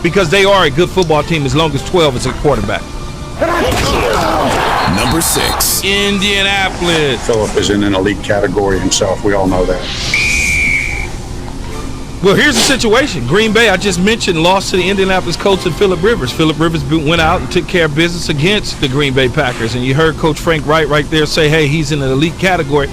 because they are a good football team as long as 12 is a quarterback. Number 6. Indianapolis. Phillip is in an elite category himself. We all know that. Well, here's the situation. Green Bay, I just mentioned, lost to the Indianapolis Colts and Phillip Rivers. Phillip Rivers went out and took care of business against the Green Bay Packers. And you heard Coach Frank Wright right there say, hey, he's in an elite category.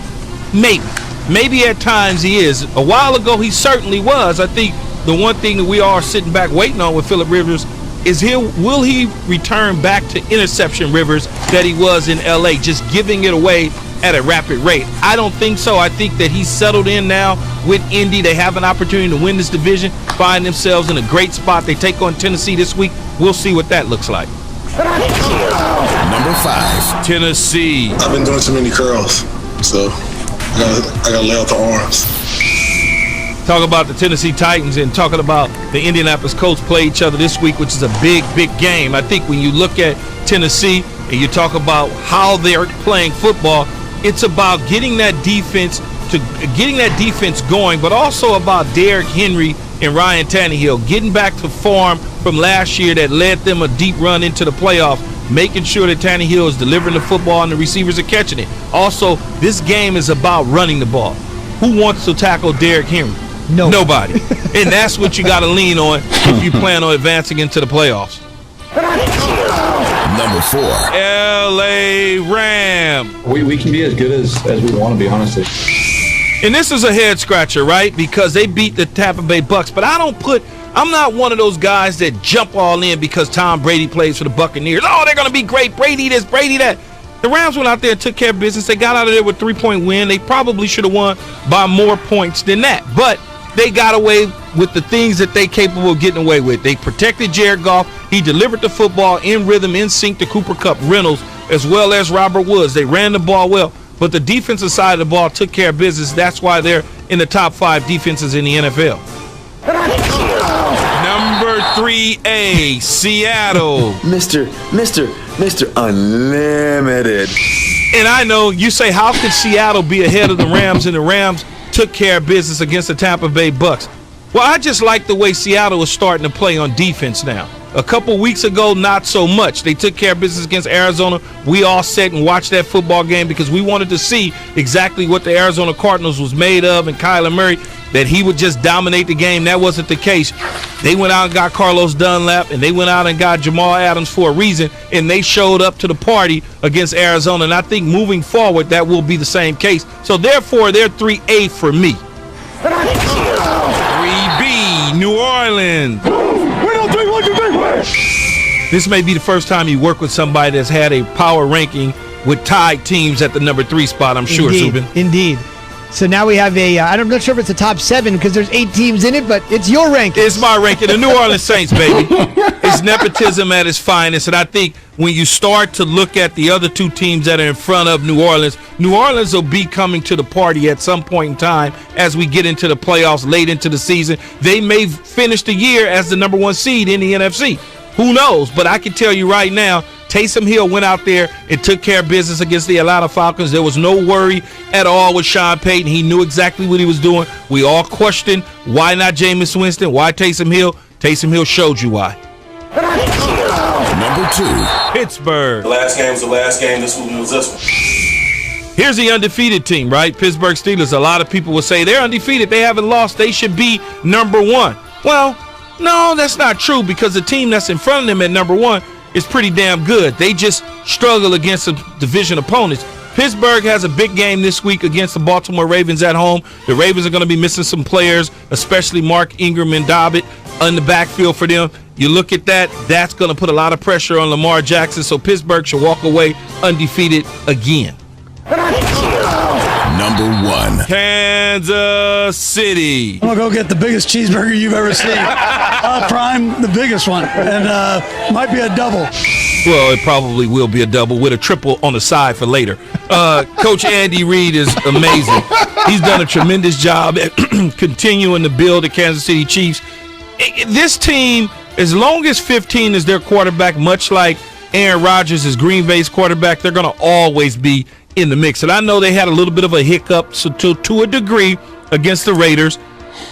Maybe at times he is. A while ago, he certainly was. I think the one thing that we are sitting back waiting on with Phillip Rivers is will he return back to interception Rivers that he was in L.A., just giving it away at a rapid rate? I don't think so. I think that he's settled in now with Indy. They have an opportunity to win this division, find themselves in a great spot. They take on Tennessee this week. We'll see what that looks like. Number 5. Tennessee. I've been doing too many curls, so I got to lay out the arms. Talk about the Tennessee Titans and talking about the Indianapolis Colts play each other this week, which is a big game. I think when you look at Tennessee and you talk about how they're playing football, it's about getting that defense going, but also about Derrick Henry and Ryan Tannehill getting back to form from last year that led them a deep run into the playoffs, making sure that Tannehill is delivering the football and the receivers are catching it. Also, this game is about running the ball. Who wants to tackle Derrick Henry? Nobody. And that's what you got to lean on if you plan on advancing into the playoffs. Number 4. L.A. Rams. We can be as good as we want to be, honestly. And this is a head scratcher, right? Because they beat the Tampa Bay Bucks. But I'm not one of those guys that jump all in because Tom Brady plays for the Buccaneers. Oh, they're going to be great. Brady this, Brady that. The Rams went out there and took care of business. They got out of there with a 3-point win. They probably should have won by more points than that. But they got away with the things that they capable of getting away with. They protected Jared Goff. He delivered the football in rhythm, in sync to Cooper Kupp, Reynolds, as well as Robert Woods. They ran the ball well, but the defensive side of the ball took care of business. That's why they're in the top 5 defenses in the NFL. Number 3A, Seattle. Mr. Unlimited. And I know you say, how could Seattle be ahead of the Rams, and the Rams took care of business against the Tampa Bay Bucks? Well, I just like the way Seattle is starting to play on defense now. A couple weeks ago, not so much. They took care of business against Arizona. We all sat and watched that football game because we wanted to see exactly what the Arizona Cardinals was made of, and Kyler Murray, that he would just dominate the game. That wasn't the case. They went out and got Carlos Dunlap, and they went out and got Jamal Adams for a reason, and they showed up to the party against Arizona. And I think moving forward, that will be the same case. So therefore, they're 3A for me. 3B, New Orleans. This may be the first time you work with somebody that's had a power ranking with tied teams at the number 3 spot, I'm sure, Subin. Indeed. So now we have I'm not sure if it's a top 7 because there's 8 teams in it, but it's your ranking. It's my ranking. The New Orleans Saints, baby. It's nepotism at its finest. And I think when you start to look at the other 2 teams that are in front of New Orleans will be coming to the party at some point in time as we get into the playoffs late into the season. They may finish the year as the number 1 seed in the NFC. Who knows? But I can tell you right now, Taysom Hill went out there and took care of business against the Atlanta Falcons. There was no worry at all with Sean Payton. He knew exactly what he was doing. We all questioned, why not Jameis Winston? Why Taysom Hill? Taysom Hill showed you why. Number 2. Pittsburgh. The last game was the last game. This one was this one. Here's the undefeated team, right? Pittsburgh Steelers. A lot of people will say they're undefeated. They haven't lost. They should be number 1. Well, no, that's not true because the team that's in front of them at number 1 is pretty damn good. They just struggle against some division opponents. Pittsburgh has a big game this week against the Baltimore Ravens at home. The Ravens are going to be missing some players, especially Mark Ingram and Dobbit on the backfield for them. You look at that, that's going to put a lot of pressure on Lamar Jackson, so Pittsburgh should walk away undefeated again. Number 1. Kansas City. I'm going to go get the biggest cheeseburger you've ever seen. Prime, the biggest one, and might be a double. Well, it probably will be a double with a triple on the side for later. Coach Andy Reid is amazing. He's done a tremendous job at continuing to build the Kansas City Chiefs. This team, as long as 15 is their quarterback, much like Aaron Rodgers is Green Bay's quarterback, they're going to always be in the mix. And I know they had a little bit of a hiccup to a degree against the Raiders,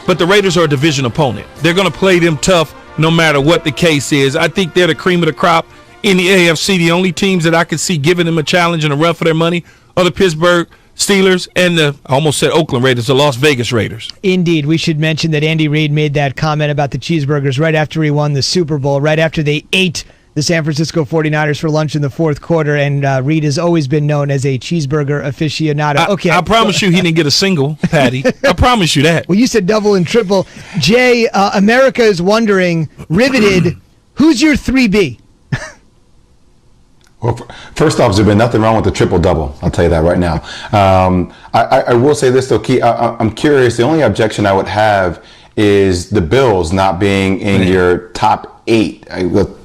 but the Raiders are a division opponent. They're going to play them tough no matter what the case is. I think they're the cream of the crop in the AFC. The only teams that I could see giving them a challenge and a run for their money are the Pittsburgh Steelers and I almost said Oakland Raiders, the Las Vegas Raiders. Indeed. We should mention that Andy Reid made that comment about the cheeseburgers right after he won the Super Bowl, right after they ate the San Francisco 49ers for lunch in the fourth quarter, and Reid has always been known as a cheeseburger aficionado. I promise you he didn't get a single, Patty. I promise you that. Well, you said double and triple. Jay, America is wondering, riveted, who's your 3B? Well, first off, there's been nothing wrong with the triple-double. I'll tell you that right now. I will say this, though, Key. I'm curious. The only objection I would have is the Bills not being in your top 8.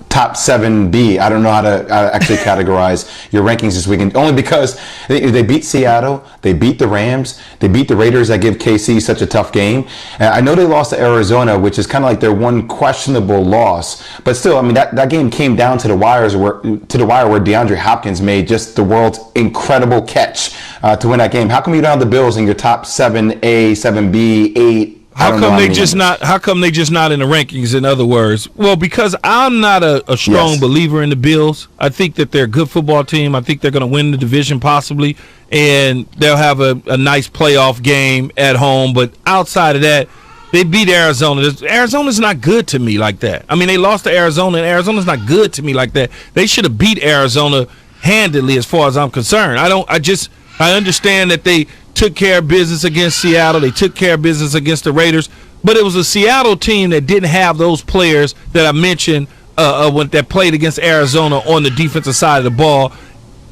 Top 7B. I don't know how to actually categorize your rankings this weekend, only because they beat Seattle, they beat the Rams, they beat the Raiders that give KC such a tough game. And I know they lost to Arizona, which is kind of like their one questionable loss, but still, I mean, that game came down to the wire where DeAndre Hopkins made just the world's incredible catch to win that game. How come you don't have the Bills in your top 7A, 7B, 8? How come they just not in the rankings, in other words? Well, because I'm not a strong believer in the Bills. I think that they're a good football team. I think they're going to win the division possibly, and they'll have a nice playoff game at home. But outside of that, they beat Arizona. Arizona's not good to me like that. I mean, they lost to Arizona, and Arizona's not good to me like that. They should have beat Arizona handedly as far as I'm concerned. I understand that they took care of business against Seattle. They took care of business against the Raiders. But it was a Seattle team that didn't have those players that I mentioned that played against Arizona on the defensive side of the ball.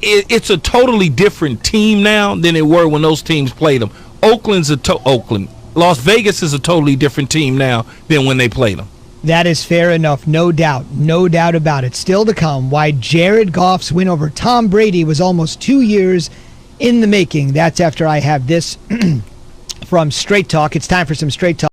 It's a totally different team now than it were when those teams played them. Oakland. Las Vegas is a totally different team now than when they played them. That is fair enough, no doubt about it. Still to come, why Jared Goff's win over Tom Brady was almost 2 years in the making. That's after I have this from Straight Talk. It's time for some Straight Talk.